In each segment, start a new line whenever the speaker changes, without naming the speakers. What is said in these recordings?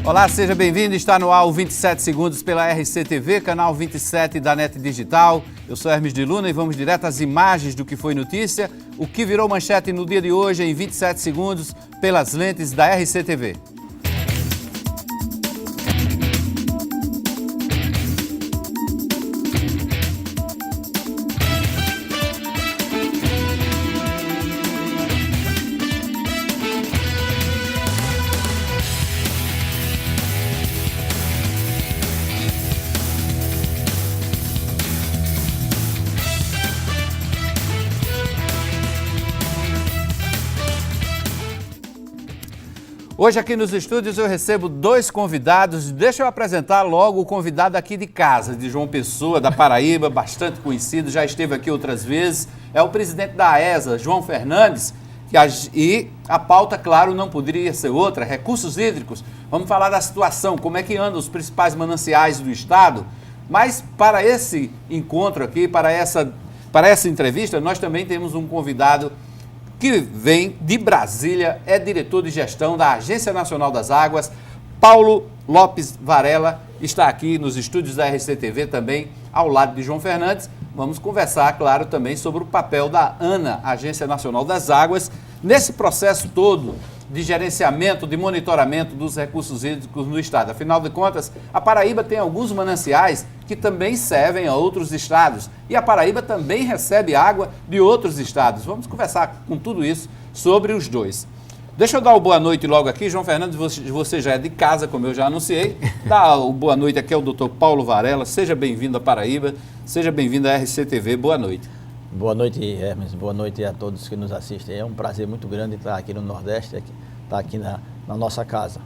Olá, seja bem-vindo. Está no ar o 27 Segundos pela RCTV, canal 27 da NET Digital. Eu sou Hermes de Luna e vamos direto às imagens do que foi notícia, o que virou manchete no dia de hoje em 27 segundos pelas lentes da RCTV. Hoje aqui nos estúdios eu recebo dois convidados. Deixa eu apresentar logo o convidado aqui de casa, de João Pessoa, da Paraíba, bastante conhecido, já esteve aqui outras vezes. É o presidente da AESA, João Fernandes, e a pauta, claro, não poderia ser outra, recursos hídricos. Vamos falar da situação, como é que andam os principais mananciais do estado. Mas para esse encontro aqui, para essa entrevista, nós também temos um convidado que vem de Brasília, é diretor de gestão da Agência Nacional das Águas. Paulo Lopes Varela está aqui nos estúdios da RCTV também, ao lado de João Fernandes. Vamos conversar, claro, também sobre o papel da ANA, Agência Nacional das Águas, nesse processo todo de gerenciamento, de monitoramento dos recursos hídricos no estado. Afinal de contas, a Paraíba tem alguns mananciais que também servem a outros estados e a Paraíba também recebe água de outros estados. Vamos conversar com tudo isso sobre os dois. Deixa eu dar uma boa noite logo aqui. João Fernandes, você já é de casa, como eu já anunciei. Dá uma boa noite aqui ao doutor Paulo Varela. Seja bem-vindo à Paraíba, seja bem-vindo à RCTV. Boa noite.
Boa noite, Hermes. Boa noite a todos que nos assistem. É um prazer muito grande estar aqui no Nordeste, estar aqui na nossa casa.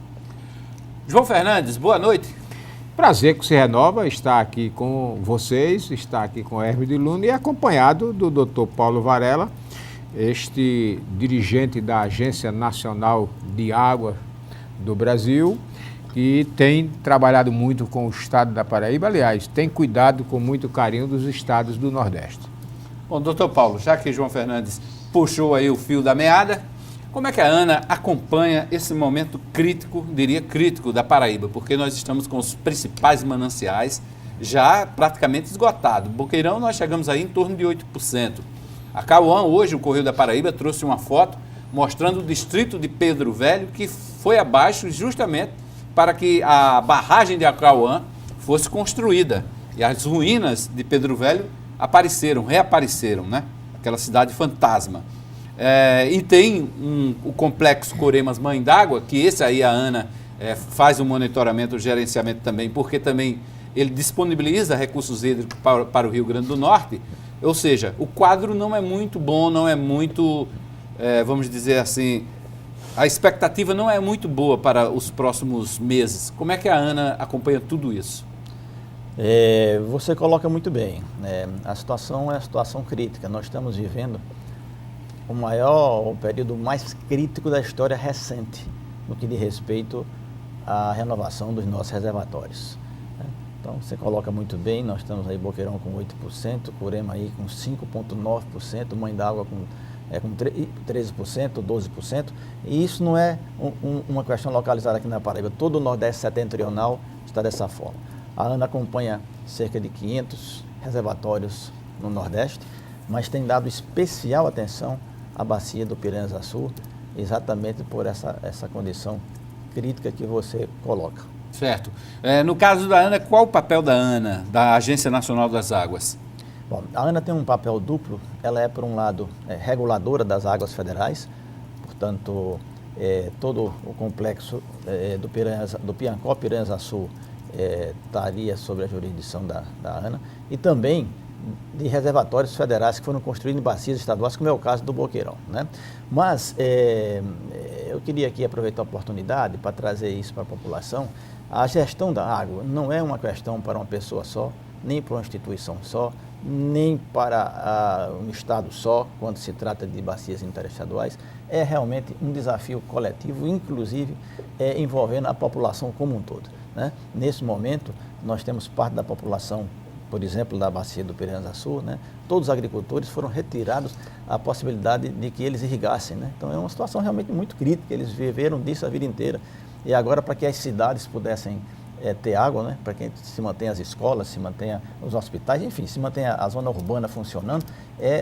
João Fernandes, boa noite.
Prazer que se renova estar aqui com vocês, estar aqui com Hermes de Luna e acompanhado do Dr. Paulo Varela, este dirigente da Agência Nacional de Água do Brasil, que tem trabalhado muito com o estado da Paraíba, aliás, tem cuidado com muito carinho dos estados do Nordeste.
Bom, doutor Paulo, já que João Fernandes puxou aí o fio da meada, como é que a ANA acompanha esse momento crítico, diria crítico, da Paraíba? Porque nós estamos com os principais mananciais já praticamente esgotados. Boqueirão nós chegamos aí em torno de 8%. A Cauã, hoje, o Correio da Paraíba trouxe uma foto mostrando o distrito de Pedro Velho, que foi abaixo justamente para que a barragem de Acauã fosse construída. E as ruínas de Pedro Velho reapareceram, né? Aquela cidade fantasma. E tem o complexo Coremas Mãe d'Água, que esse aí a ANA faz o monitoramento, o gerenciamento também, porque também ele disponibiliza recursos hídricos para o Rio Grande do Norte. Ou seja, o quadro não é muito bom, não é muito, vamos dizer assim, a expectativa não é muito boa para os próximos meses. Como é que a ANA acompanha tudo isso?
Você coloca muito bem. A situação é a situação crítica. Nós estamos vivendo o período mais crítico da história recente, no que diz respeito à renovação dos nossos reservatórios. Então, você coloca muito bem, nós estamos aí Boqueirão com 8%, Corema aí com 5,9%, Mãe d'Água com 13%, 12%, e isso não é uma questão localizada aqui na Paraíba, todo o Nordeste setentrional está dessa forma. A ANA acompanha cerca de 500 reservatórios no Nordeste, mas tem dado especial atenção à bacia do Piranha-Açu, exatamente por essa condição crítica que você coloca.
Certo. No caso da ANA, qual o papel da ANA, da Agência Nacional das Águas?
Bom, a ANA tem um papel duplo. Ela é, por um lado, reguladora das águas federais, portanto, todo o complexo do Piancó, Piranha-Açu, estaria sob a jurisdição da ANA, e também de reservatórios federais que foram construídos em bacias estaduais, como é o caso do Boqueirão, né? Mas eu queria aqui aproveitar a oportunidade para trazer isso para a população. A gestão da água não é uma questão para uma pessoa só, nem para uma instituição só, nem para um estado só, quando se trata de bacias interestaduais. É realmente um desafio coletivo, inclusive envolvendo a população como um todo, né? Nesse momento, nós temos parte da população, por exemplo, da bacia do Piranha-Açu, né? Todos os agricultores foram retirados a possibilidade de que eles irrigassem, né? Então é uma situação realmente muito crítica, eles viveram disso a vida inteira. e agora para que as cidades pudessem ter água, né, para que se mantenha as escolas, se mantenha os hospitais, enfim, se mantenha a zona urbana funcionando,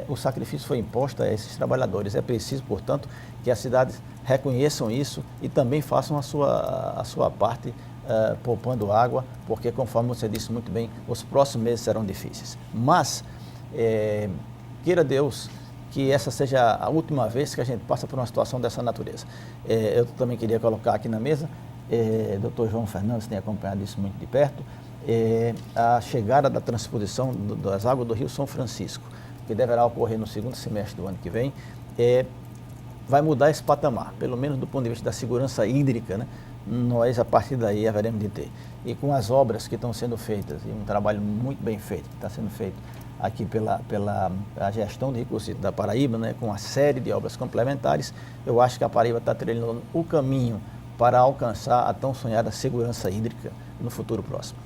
o sacrifício foi imposto a esses trabalhadores. É preciso, portanto, que as cidades reconheçam isso e também façam a sua parte poupando água, porque, conforme você disse muito bem, os próximos meses serão difíceis. Mas, queira Deus que essa seja a última vez que a gente passa por uma situação dessa natureza. Eu também queria colocar aqui na mesa, Dr. João Fernandes tem acompanhado isso muito de perto, a chegada da transposição das águas do Rio São Francisco, que deverá ocorrer no segundo semestre do ano que vem, vai mudar esse patamar, pelo menos do ponto de vista da segurança hídrica, né? Nós, a partir daí, haveremos de ter. E com as obras que estão sendo feitas, e um trabalho muito bem feito, que está sendo feito aqui pela a gestão de recursos da Paraíba, né, com uma série de obras complementares, eu acho que a Paraíba está trilhando o caminho para alcançar a tão sonhada segurança hídrica no futuro próximo.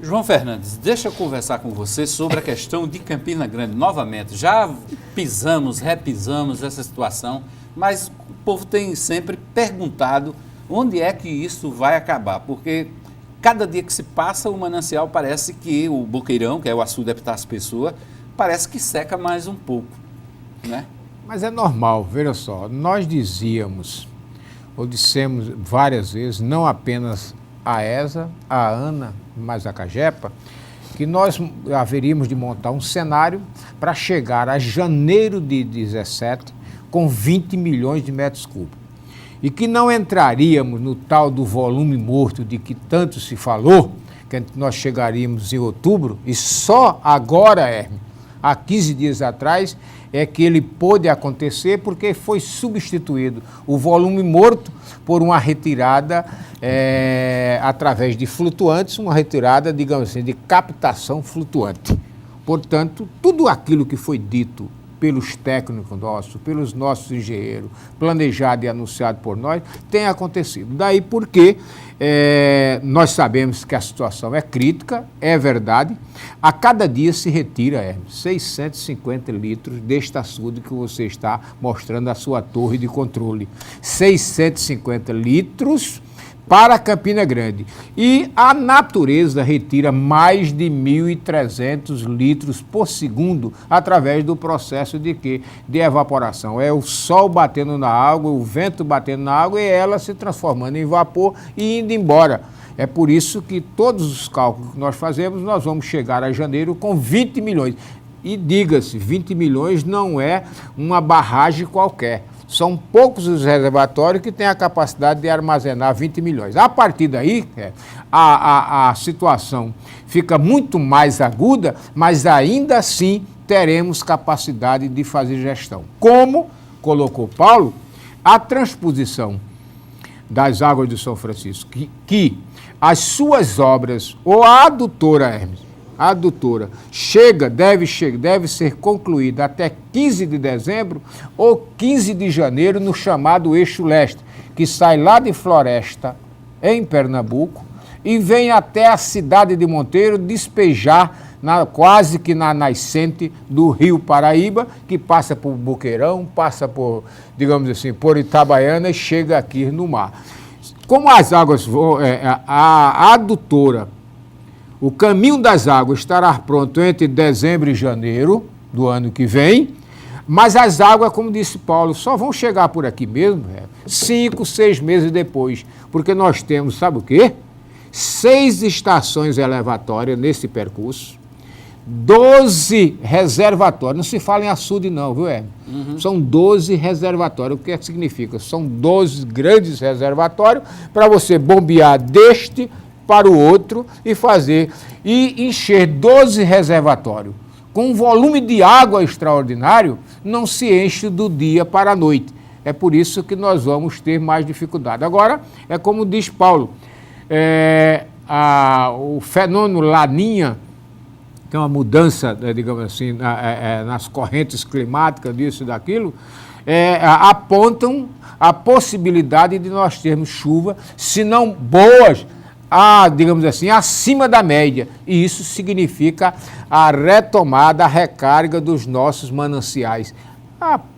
João Fernandes, deixa eu conversar com você sobre a questão de Campina Grande. Novamente, já pisamos, repisamos essa situação, mas o povo tem sempre perguntado onde é que isso vai acabar, porque cada dia que se passa o manancial parece que o Boqueirão, que é o açude Epitácio Pessoa, parece que seca mais um pouco, né?
Mas é normal, veja só, nós dizíamos, ou dissemos várias vezes, não apenas a ESA, a ANA, mas a CAGEPA, que nós haveríamos de montar um cenário para chegar a janeiro de 2017 com 20 milhões de metros cúbicos. E que não entraríamos no tal do volume morto de que tanto se falou, que nós chegaríamos em outubro, e só agora, Hermes, há 15 dias atrás, é que ele pôde acontecer porque foi substituído o volume morto por uma retirada através de flutuantes, uma retirada, digamos assim, de captação flutuante. Portanto, tudo aquilo que foi dito pelos técnicos nossos, pelos nossos engenheiros, planejado e anunciado por nós, tem acontecido. Daí porque nós sabemos que a situação é crítica, é verdade. A cada dia se retira 650 litros deste açude que você está mostrando a sua torre de controle. 650 litros para Campina Grande. E a natureza retira mais de 1.300 litros por segundo através do processo de quê? De evaporação. É o sol batendo na água, o vento batendo na água e ela se transformando em vapor e indo embora. É por isso que todos os cálculos que nós fazemos, nós vamos chegar a janeiro com 20 milhões. E diga-se, 20 milhões não é uma barragem qualquer. São poucos os reservatórios que têm a capacidade de armazenar 20 milhões. A partir daí, a situação fica muito mais aguda, mas ainda assim teremos capacidade de fazer gestão. Como colocou Paulo, a transposição das águas do São Francisco, que as suas obras, ou a adutora, Hermes, a adutora deve ser concluída até 15 de dezembro ou 15 de janeiro no chamado Eixo Leste, que sai lá de Floresta, em Pernambuco, e vem até a cidade de Monteiro despejar quase que na nascente do Rio Paraíba, que passa por Boqueirão, passa por, digamos assim, por Itabaiana e chega aqui no mar. Como as águas, a adutora, o caminho das águas estará pronto entre dezembro e janeiro do ano que vem, mas as águas, como disse Paulo, só vão chegar por aqui mesmo 5, 6 meses depois, porque nós temos, sabe o quê? 6 estações elevatórias nesse percurso, 12 reservatórios, não se fala em açude não, viu, Hermes? São 12 reservatórios, o que significa? São 12 grandes reservatórios para você bombear deste para o outro e encher 12 reservatórios. Com um volume de água extraordinário, não se enche do dia para a noite. É por isso que nós vamos ter mais dificuldade. Agora, é como diz Paulo, o fenômeno Laninha, que é uma mudança, digamos assim, nas correntes climáticas, disso e daquilo, apontam a possibilidade de nós termos chuva, se não boas, digamos assim, acima da média. E isso significa a retomada, a recarga dos nossos mananciais.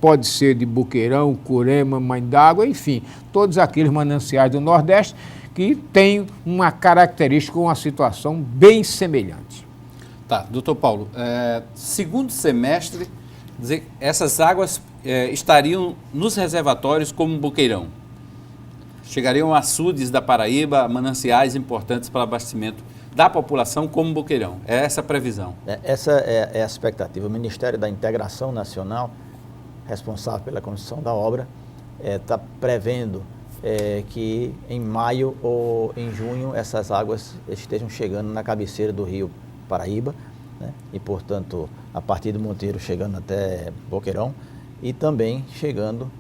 Pode ser de Boqueirão, Curema, Mãe d'Água, enfim, todos aqueles mananciais do Nordeste que têm uma característica, uma situação bem semelhante.
Tá, doutor Paulo, segundo semestre, dizer, essas águas estariam nos reservatórios como Boqueirão. Chegariam a açudes da Paraíba, mananciais importantes para abastecimento da população como Boqueirão. É essa a previsão?
Essa é a expectativa. O Ministério da Integração Nacional, responsável pela construção da obra, está prevendo que em maio ou em junho essas águas estejam chegando na cabeceira do rio Paraíba, né? E, portanto, a partir do Monteiro chegando até Boqueirão e também chegando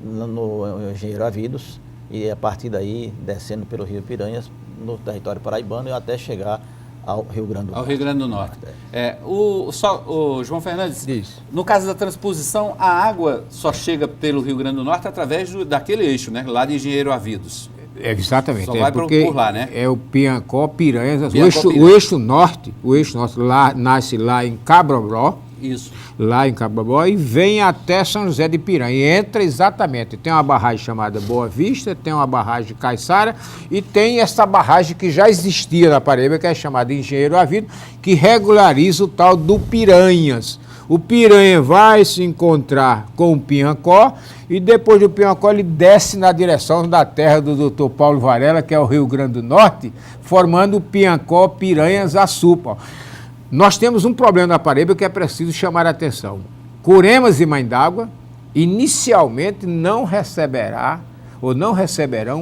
no Engenheiro Avidos e a partir daí descendo pelo rio Piranhas no território paraibano e até chegar ao Rio Grande do Norte.
Ao Rio Grande do Norte. O João Fernandes,
Isso.
No caso da transposição, a água só chega pelo Rio Grande do Norte através daquele eixo, né? Lá de Engenheiro Avidos.
Exatamente.
Só vai
porque
por lá, né?
É o Piancó, Piranhas.
Piancó,
o eixo norte lá, nasce lá em Cabrobó.
Isso.
Lá em Cabrobó e vem até São José de Piranha. E entra exatamente. Tem uma barragem chamada Boa Vista, tem uma barragem de Caiçara e tem essa barragem que já existia na Paraíba, que é chamada Engenheiro Avido, que regulariza o tal do Piranhas. O Piranha vai se encontrar com o Piancó e depois do Piancó ele desce na direção da terra do Dr. Paulo Varela, que é o Rio Grande do Norte, formando o Piancó, Piranhas, Açu. Nós temos um problema na Paraíba que é preciso chamar a atenção. Curemas e Mãe d'Água inicialmente não receberão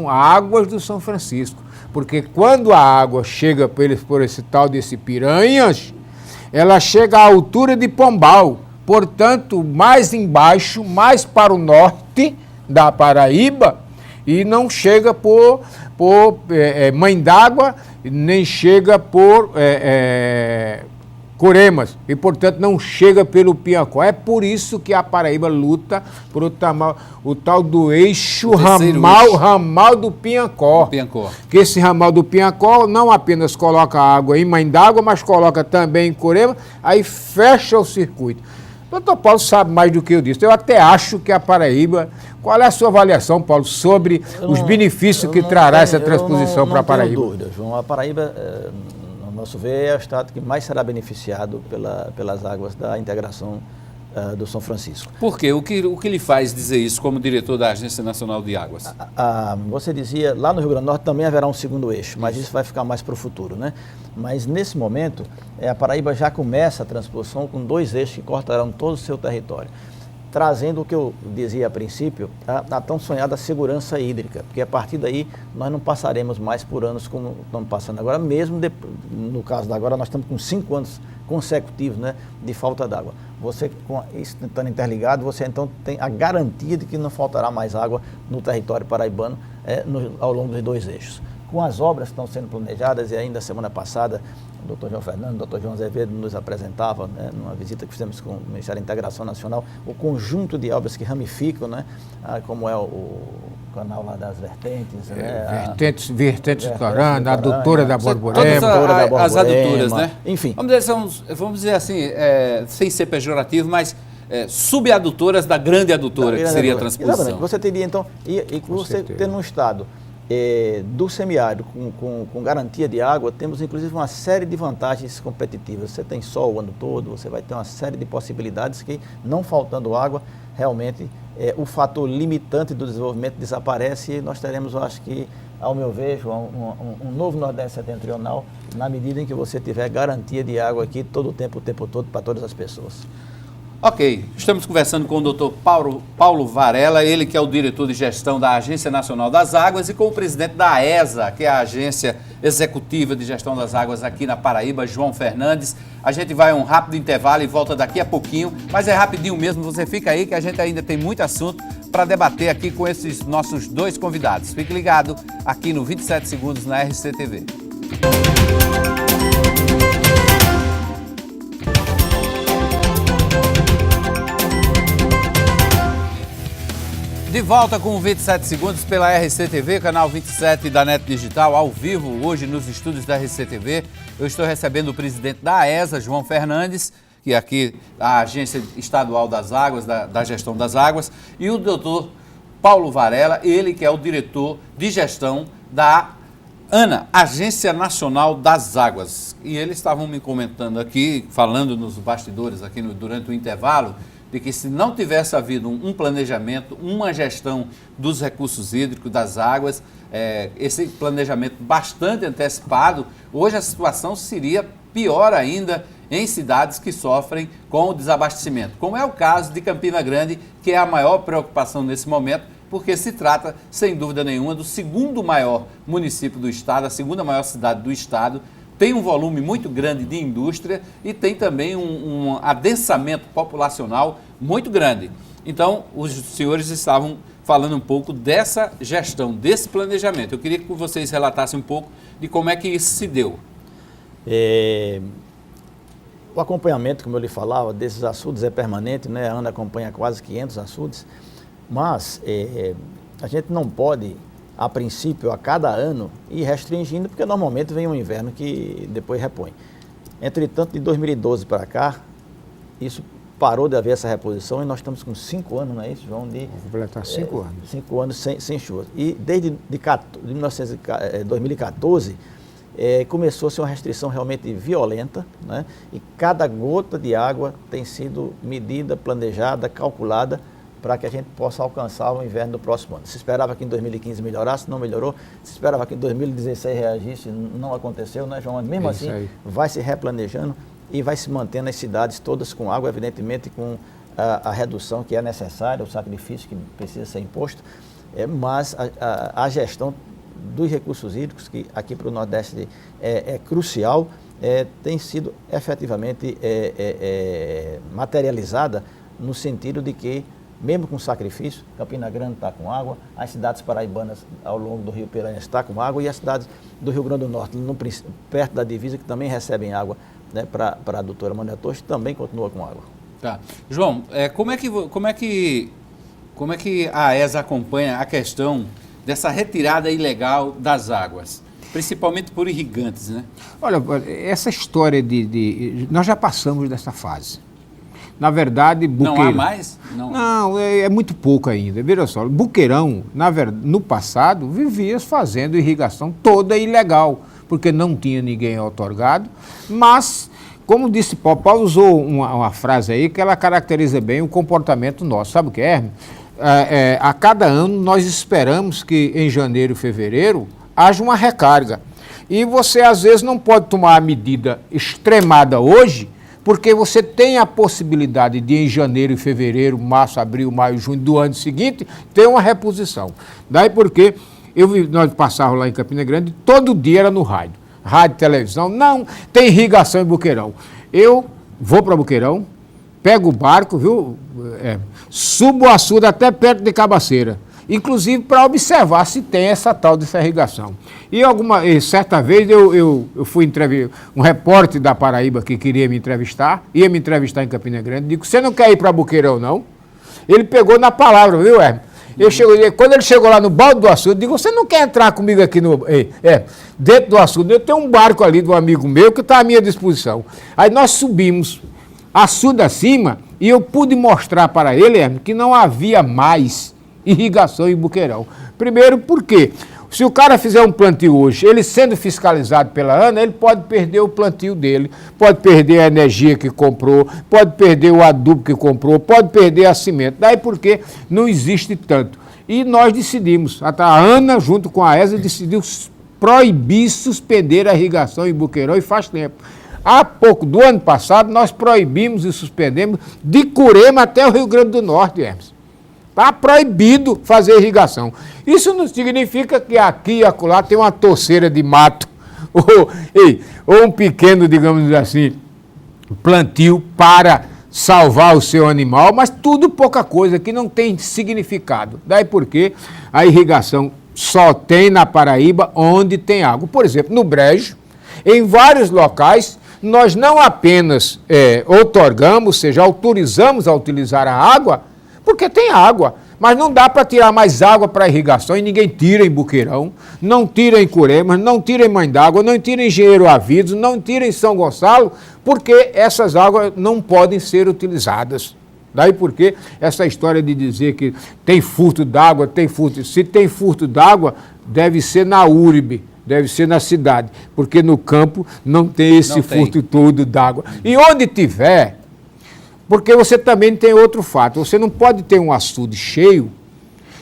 águas do São Francisco, porque quando a água chega por esse tal desse Piranhas, ela chega à altura de Pombal, portanto, mais embaixo, mais para o norte da Paraíba, e não chega por Mãe d'Água, nem chega por Curemas, e portanto não chega pelo Piancó. É por isso que a Paraíba luta por o tal do eixo ramal do Piancó. Que esse ramal do Piancó não apenas coloca água em Mãe d'Água, mas coloca também em Curema, aí fecha o circuito. O doutor Paulo sabe mais do que eu disse. Eu até acho que a Paraíba... Qual é a sua avaliação, Paulo, sobre os benefícios que trará essa transposição para a Paraíba?
Não tenho dúvida, João. A Paraíba, no nosso ver, é o estado que mais será beneficiado pelas águas da integração do São Francisco.
Por quê? O que lhe faz dizer isso como diretor da Agência Nacional de Águas?
Você dizia, lá no Rio Grande do Norte também haverá um segundo eixo, mas isso vai ficar mais para o futuro, né? Mas nesse momento, a Paraíba já começa a transposição com 2 eixos que cortarão todo o seu território, trazendo o que eu dizia a princípio, a tão sonhada segurança hídrica, porque a partir daí nós não passaremos mais por anos como estamos passando agora, mesmo no caso da agora nós estamos com 5 anos consecutivos, né, de falta d'água. Você, com isso estando interligado, você então tem a garantia de que não faltará mais água no território paraibano ao longo dos 2 eixos. Com as obras que estão sendo planejadas, e ainda semana passada o Dr. João Fernando, o Dr. João Azevedo nos apresentava, né, numa visita que fizemos com o Ministério da Integração Nacional, o conjunto de obras que ramificam, né, como é o canal lá das Vertentes, né,
Vertentes do Torano, a adutora da Borborema.
As adutoras, né?
Enfim.
Vamos dizer assim, sem ser pejorativo, mas subadutoras da grande adutora, que seria a transposição.
Exatamente. Você teria, então, e você tendo um estado do semiárido com garantia de água, temos inclusive uma série de vantagens competitivas. Você tem sol o ano todo, você vai ter uma série de possibilidades que, não faltando água, realmente o fator limitante do desenvolvimento desaparece e nós teremos, eu acho que, ao meu ver, um novo Nordeste setentrional, na medida em que você tiver garantia de água aqui todo o tempo todo, para todas as pessoas.
Ok, estamos conversando com o Dr. Paulo Varela, ele que é o diretor de gestão da Agência Nacional das Águas, e com o presidente da AESA, que é a Agência Executiva de Gestão das Águas aqui na Paraíba, João Fernandes. A gente vai a um rápido intervalo e volta daqui a pouquinho, mas é rapidinho mesmo, você fica aí que a gente ainda tem muito assunto para debater aqui com esses nossos 2 convidados. Fique ligado aqui no 27 Segundos na RCTV. De volta com o 27 Segundos pela RCTV, canal 27 da NET Digital, ao vivo, hoje nos estúdios da RCTV. Eu estou recebendo o presidente da AESA, João Fernandes, que é aqui a Agência Estadual das Águas, da Gestão das Águas, e o doutor Paulo Varela, ele que é o diretor de gestão da ANA, Agência Nacional das Águas. E eles estavam me comentando aqui, falando nos bastidores aqui durante o intervalo, de que se não tivesse havido um planejamento, uma gestão dos recursos hídricos, das águas, esse planejamento bastante antecipado, hoje a situação seria pior ainda em cidades que sofrem com o desabastecimento, como é o caso de Campina Grande, que é a maior preocupação nesse momento, porque se trata, sem dúvida nenhuma, do segundo maior município do estado, a segunda maior cidade do estado, tem um volume muito grande de indústria e tem também um adensamento populacional muito grande. Então, os senhores estavam falando um pouco dessa gestão, desse planejamento. Eu queria que vocês relatassem um pouco de como é que isso se deu.
O acompanhamento, como eu lhe falava, desses açudes é permanente, né? A ANA acompanha quase 500 açudes, mas a gente não pode, a princípio, a cada ano, ir restringindo, porque normalmente vem um inverno que depois repõe. Entretanto, de 2012 para cá, isso parou de haver essa reposição e nós estamos com 5 anos, não é isso, João?
Vou completar 5 anos.
5 anos sem chuva. E desde 2014, começou-se uma restrição realmente violenta, né? E cada gota de água tem sido medida, planejada, calculada, para que a gente possa alcançar o inverno do próximo ano. Se esperava que em 2015 melhorasse, não melhorou. Se esperava que em 2016 reagisse, não aconteceu, né, João? Mas mesmo assim, vai se replanejando e vai se mantendo as cidades todas com água, evidentemente com a redução que é necessária, o sacrifício que precisa ser imposto, mas a gestão dos recursos hídricos, que aqui para o Nordeste é crucial, tem sido efetivamente materializada no sentido de que, mesmo com sacrifício, Campina Grande está com água, as cidades paraibanas ao longo do Rio Piranhas estão com água e as cidades do Rio Grande do Norte, perto da divisa, que também recebem água, né, para a doutora Manuela Torres, também continua com água.
Tá. João, como é que a ESA acompanha a questão dessa retirada ilegal das águas, principalmente por irrigantes, né?
Olha, essa história nós já passamos dessa fase. Na verdade, Buqueirão...
Não há mais?
Não, é muito pouco ainda. Veja só, Buqueirão, no passado, vivia fazendo irrigação toda ilegal, porque não tinha ninguém outorgado, mas, como disse Paulo usou uma frase aí que ela caracteriza bem o comportamento nosso. Sabe o que é? A cada ano nós esperamos que em janeiro e fevereiro haja uma recarga. E você, às vezes, não pode tomar a medida extremada hoje, porque você tem a possibilidade de, em janeiro e fevereiro, março, abril, maio, junho do ano seguinte, ter uma reposição. Daí porque nós passávamos lá em Campina Grande, todo dia era no rádio, televisão, não, tem irrigação em Buqueirão. Eu vou para Buqueirão, pego o barco, viu, subo o açude até perto de Cabaceira, inclusive para observar se tem essa tal dessa irrigação. E certa vez eu fui entrevistar um repórter da Paraíba que queria me entrevistar, ia me entrevistar em Campina Grande, digo, você não quer ir para Buqueirão, não? Ele pegou na palavra, viu, Hermes? Quando ele chegou lá no balde do açude, digo, você não quer entrar comigo aqui dentro do açude? Eu tenho um barco ali de um amigo meu que está à minha disposição. Aí nós subimos açude acima e eu pude mostrar para ele, Hermes, que não havia mais irrigação em Buqueirão. Primeiro, porque se o cara fizer um plantio hoje, ele sendo fiscalizado pela ANA, ele pode perder o plantio dele, pode perder a energia que comprou, pode perder o adubo que comprou, pode perder a cimento. Daí porque não existe tanto. E nós decidimos, a ANA junto com a ESA decidiu proibir, suspender a irrigação em Buqueirão e faz tempo. Há pouco, do ano passado, nós proibimos e suspendemos de Curema até o Rio Grande do Norte, Hermes. Está proibido fazer irrigação. Isso não significa que aqui e acolá tem uma torceira de mato ou um pequeno, digamos assim, plantio para salvar o seu animal, mas tudo pouca coisa, que não tem significado. Daí porque a irrigação só tem na Paraíba onde tem água. Por exemplo, no Brejo, em vários locais, nós não apenas outorgamos, ou seja, autorizamos a utilizar a água, porque tem água, Mas não dá para tirar mais água para irrigação e ninguém tira em Buqueirão, não tira em Curemas, não tira em Mãe d'Água, não tira em Engenheiro Avidos, não tira em São Gonçalo, porque essas águas não podem ser utilizadas. Daí porque essa história de dizer que tem furto d'água, se tem furto d'água, deve ser na URB, deve ser na cidade, porque no campo não tem esse furto todo d'água. E onde tiver, porque você também tem outro fato, você não pode ter um açude cheio,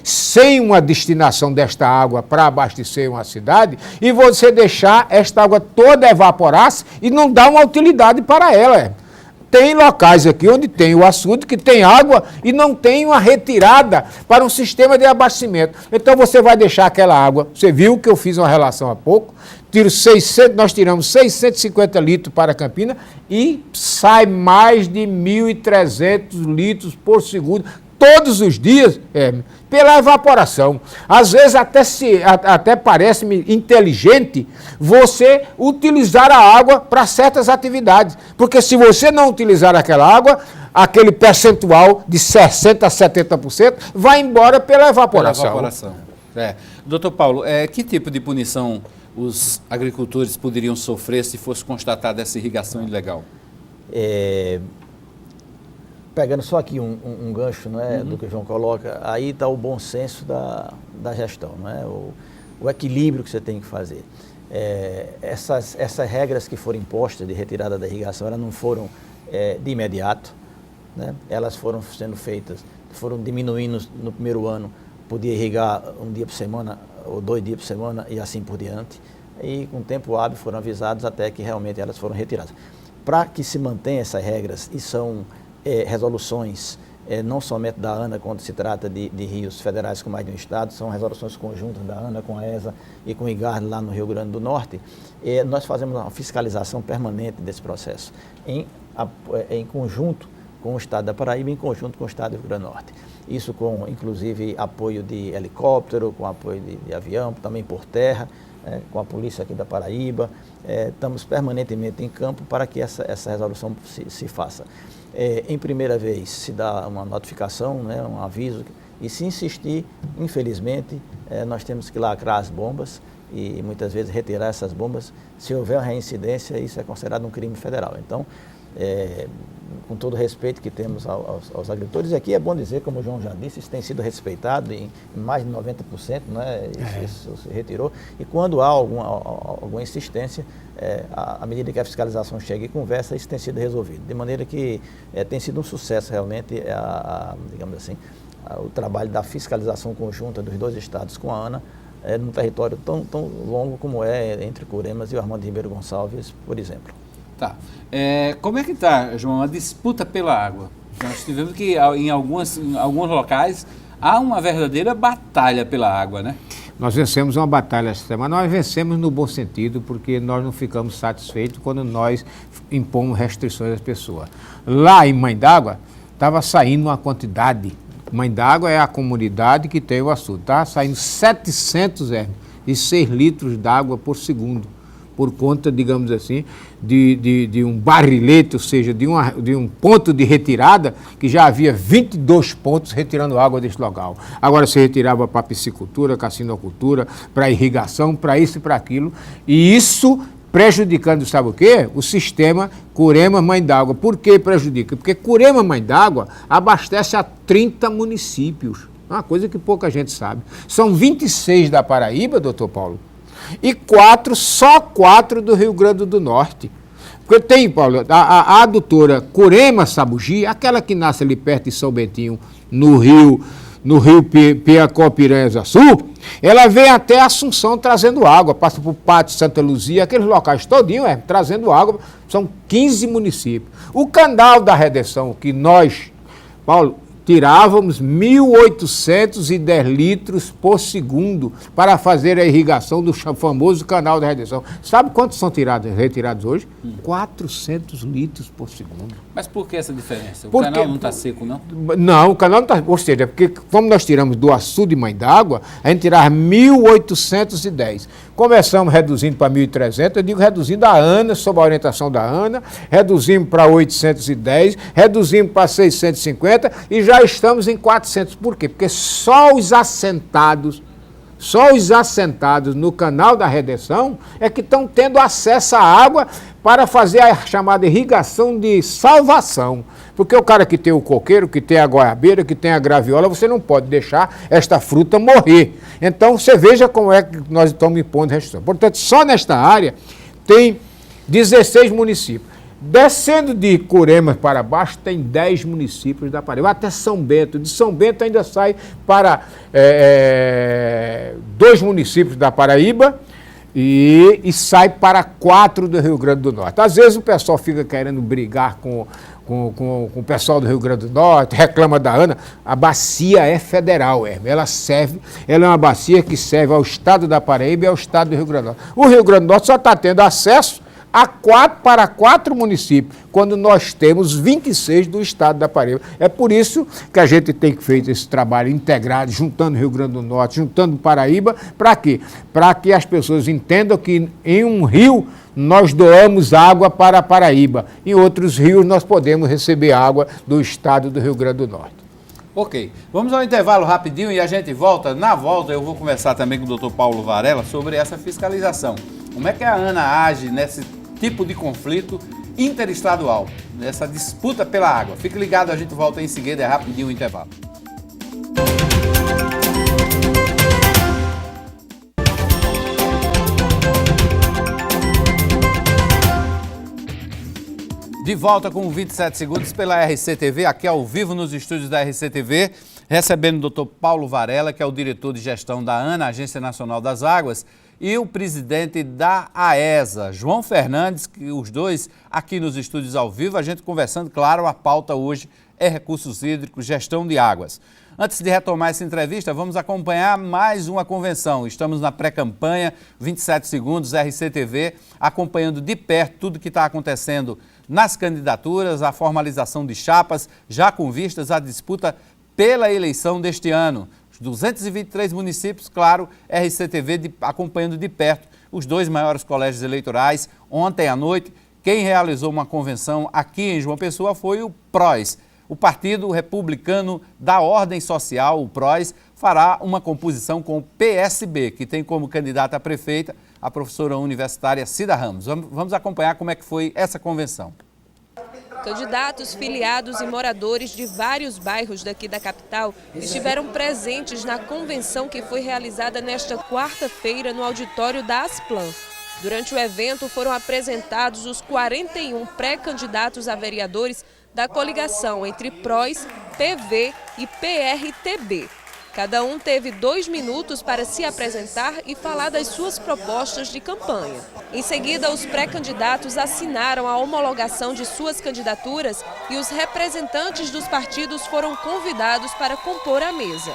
sem uma destinação desta água para abastecer uma cidade, e você deixar esta água toda evaporar-se e não dar uma utilidade para ela. Tem locais aqui onde tem o açude, que tem água e não tem uma retirada para um sistema de abastecimento. Então você vai deixar aquela água, você viu que eu fiz uma relação há pouco, nós tiramos 650 litros para Campina e sai mais de 1.300 litros por segundo, todos os dias, pela evaporação. Às vezes até parece-me inteligente você utilizar a água para certas atividades, porque se você não utilizar aquela água, aquele percentual de 60% a 70% vai embora pela evaporação.
Doutor Paulo, que tipo de punição os agricultores poderiam sofrer se fosse constatada essa irrigação ilegal?
Pegando só aqui um gancho, não é, do que o João coloca, aí está o bom senso da gestão, não é? O equilíbrio que você tem que fazer. Essas regras que foram impostas de retirada da irrigação, elas não foram de imediato, né? Elas foram sendo feitas, foram diminuindo no primeiro ano, podia irrigar um dia por semana ou 2 dias por semana e assim por diante. E com tempo hábil foram avisados até que realmente elas foram retiradas. Para que se mantenham essas regras, e são resoluções não somente da ANA, quando se trata de rios federais com mais de um estado, são resoluções conjuntas da ANA com a ESA e com o IGAR lá no Rio Grande do Norte. Nós fazemos uma fiscalização permanente desse processo, em conjunto com o estado da Paraíba, em conjunto com o estado do Rio Grande do Norte. Isso com, inclusive, apoio de helicóptero, com apoio de avião, também por terra, com a polícia aqui da Paraíba. Estamos permanentemente em campo para que essa resolução se faça. Em primeira vez, se dá uma notificação, né, um aviso, e se insistir, infelizmente, nós temos que lacrar as bombas e muitas vezes retirar essas bombas. Se houver uma reincidência, isso é considerado um crime federal. Então, com todo o respeito que temos aos agricultores, e aqui é bom dizer, como o João já disse, isso tem sido respeitado em mais de 90%, né? Isso se retirou. E quando há alguma insistência, à medida que a fiscalização chega e conversa, isso tem sido resolvido. De maneira que tem sido um sucesso realmente, digamos assim, o trabalho da fiscalização conjunta dos 2 estados com a ANA, num território tão longo como entre Curemas e o Armando Ribeiro Gonçalves, por exemplo.
Tá. Como é que está, João, a disputa pela água? Nós tivemos que, em alguns locais, há uma verdadeira batalha pela água, né?
Nós vencemos uma batalha essa semana, nós vencemos no bom sentido, porque nós não ficamos satisfeitos quando nós impomos restrições às pessoas. Lá em Mãe d'Água, estava saindo uma quantidade. Mãe d'Água é a comunidade que tem o açude. Estava saindo 706 litros d'água por segundo, por conta, digamos assim, de um barrilete, ou seja, de um ponto de retirada, que já havia 22 pontos retirando água deste local. Agora se retirava para piscicultura, cassinocultura, para irrigação, para isso e para aquilo, e isso prejudicando, sabe o quê? O sistema Curema-Mãe d'Água. Por que prejudica? Porque Curema-Mãe d'Água abastece a 30 municípios, uma coisa que pouca gente sabe. São 26 da Paraíba, doutor Paulo, e só 4 do Rio Grande do Norte. Porque tem, Paulo, a adutora Curema-Sabugi, aquela que nasce ali perto de São Bentinho, no rio Piacó-Piranha-Açu, ela vem até Assunção trazendo água, passa por Pátio, Santa Luzia, aqueles locais todinhos, trazendo água, são 15 municípios. O Canal da Redenção, que nós, Paulo, tirávamos 1.810 litros por segundo para fazer a irrigação do famoso Canal da Redenção. Sabe quantos são retirados hoje? 400 litros por segundo.
Mas por que essa diferença? Canal não está seco, não?
Não, o canal não está... Ou seja, porque como nós tiramos do açude Mãe d'Água, a gente tirava 1.810. Começamos reduzindo para 1.300, eu digo reduzindo a ANA, sob a orientação da ANA, reduzimos para 810, reduzimos para 650 e já já estamos em 400. Por quê? Porque só os assentados no canal da Redenção é que estão tendo acesso à água para fazer a chamada irrigação de salvação. Porque o cara que tem o coqueiro, que tem a goiabeira, que tem a graviola, você não pode deixar esta fruta morrer. Então você veja como é que nós estamos impondo restrição. Portanto, só nesta área tem 16 municípios. Descendo de Curemas para baixo, tem 10 municípios da Paraíba, até São Bento. De São Bento ainda sai para 2 municípios da Paraíba e sai para 4 do Rio Grande do Norte. Às vezes o pessoal fica querendo brigar com o pessoal do Rio Grande do Norte, reclama da ANA. A bacia é federal, ela é uma bacia que serve ao estado da Paraíba e ao estado do Rio Grande do Norte. O Rio Grande do Norte só está tendo acesso para 4 municípios, quando nós temos 26 do estado da Paraíba. É por isso que a gente tem feito esse trabalho integrado, juntando Rio Grande do Norte, juntando Paraíba, para quê? Para que as pessoas entendam que em um rio nós doamos água para a Paraíba, em outros rios nós podemos receber água do estado do Rio Grande do Norte.
Ok, vamos ao intervalo rapidinho e a gente volta. Na volta eu vou conversar também com o Dr. Paulo Varela sobre essa fiscalização. Como é que a ANA age nesse tipo de conflito interestadual, nessa disputa pela água? Fique ligado, a gente volta em seguida, é rapidinho o intervalo. De volta com 27 segundos pela RCTV, aqui ao vivo nos estúdios da RCTV, recebendo o Dr. Paulo Varela, que é o diretor de gestão da ANA, Agência Nacional das Águas, e o presidente da AESA, João Fernandes, que os dois aqui nos estúdios ao vivo, a gente conversando, claro, a pauta hoje é recursos hídricos, gestão de águas. Antes de retomar essa entrevista, vamos acompanhar mais uma convenção. Estamos na pré-campanha, 27 segundos, RCTV, acompanhando de perto tudo que está acontecendo nas candidaturas, a formalização de chapas, já com vistas à disputa pela eleição deste ano. 223 municípios, claro, RCTV acompanhando de perto os 2 maiores colégios eleitorais. Ontem à noite, quem realizou uma convenção aqui em João Pessoa foi o PROS. O Partido Republicano da Ordem Social, o PROS, fará uma composição com o PSB, que tem como candidata a prefeita a professora universitária Cida Ramos. Vamos acompanhar como é que foi essa convenção.
Candidatos, filiados e moradores de vários bairros daqui da capital estiveram presentes na convenção que foi realizada nesta quarta-feira no auditório da Asplan. Durante o evento foram apresentados os 41 pré-candidatos a vereadores da coligação entre PROS, PV e PRTB. Cada um teve 2 minutos para se apresentar e falar das suas propostas de campanha. Em seguida, os pré-candidatos assinaram a homologação de suas candidaturas e os representantes dos partidos foram convidados para compor a mesa.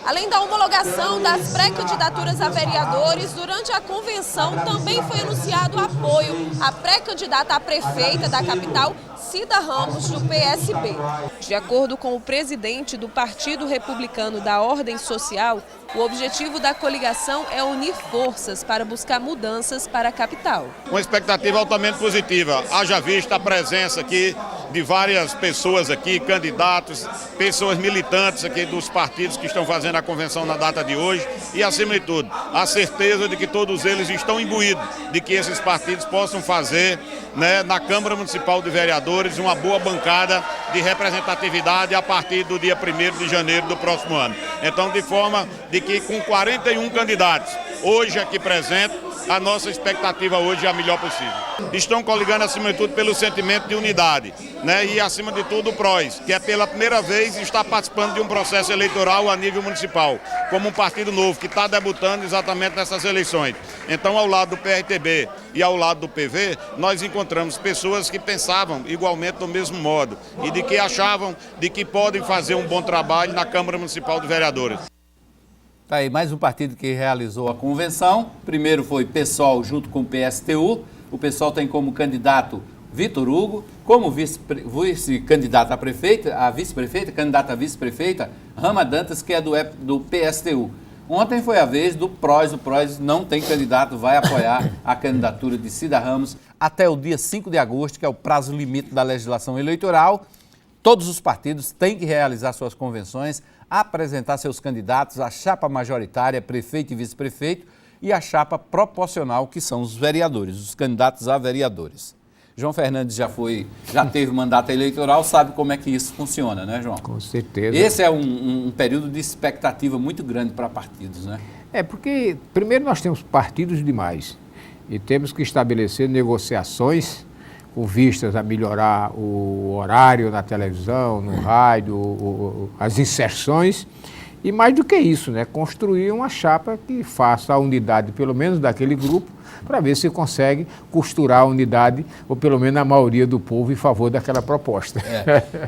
Além da homologação das pré-candidaturas a vereadores, durante a convenção também foi anunciado o apoio à pré-candidata a prefeita da capital, Cida Ramos, do PSB. De acordo com o presidente do Partido Republicano da Ordem Social, o objetivo da coligação é unir forças para buscar mudanças para a capital.
Uma expectativa altamente positiva, haja vista a presença aqui de várias pessoas aqui, candidatos, pessoas militantes aqui dos partidos que estão fazendo a convenção na data de hoje e, acima de tudo, a certeza de que todos eles estão imbuídos de que esses partidos possam fazer, na Câmara Municipal de Vereadores uma boa bancada de representatividade a partir do dia 1º de janeiro do próximo ano. Então, de forma de que com 41 candidatos hoje aqui presentes, a nossa expectativa hoje é a melhor possível. Estão coligando, acima de tudo, pelo sentimento de unidade, e, acima de tudo, o PROS, que é pela primeira vez está participando de um processo eleitoral a nível municipal, como um partido novo, que está debutando exatamente nessas eleições. Então, ao lado do PRTB e ao lado do PV, nós encontramos pessoas que pensavam igualmente do mesmo modo e de que achavam de que podem fazer um bom trabalho na Câmara Municipal de Vereadores.
Tá aí mais um partido que realizou a convenção. Primeiro foi PSOL junto com o PSTU. O PSOL tem como candidato Vitor Hugo, como vice-candidata a prefeita, a vice-prefeita, candidata a vice-prefeita, Rama Dantas, que é do PSTU. Ontem foi a vez do PROS. O PROS não tem candidato, vai apoiar a candidatura de Cida Ramos até o dia 5 de agosto, que é o prazo limite da legislação eleitoral. Todos os partidos têm que realizar suas convenções, apresentar seus candidatos à chapa majoritária, prefeito e vice-prefeito, e a chapa proporcional, que são os vereadores, os candidatos a vereadores. João Fernandes já teve mandato eleitoral, sabe como é que isso funciona, né, João?
Com certeza.
Esse é um período de expectativa muito grande para partidos, né?
Porque primeiro nós temos partidos demais e temos que estabelecer negociações com vistas a melhorar o horário na televisão, no rádio, as inserções. E mais do que isso, né, construir uma chapa que faça a unidade, pelo menos daquele grupo, para ver se consegue costurar a unidade, ou pelo menos a maioria do povo, em favor daquela proposta.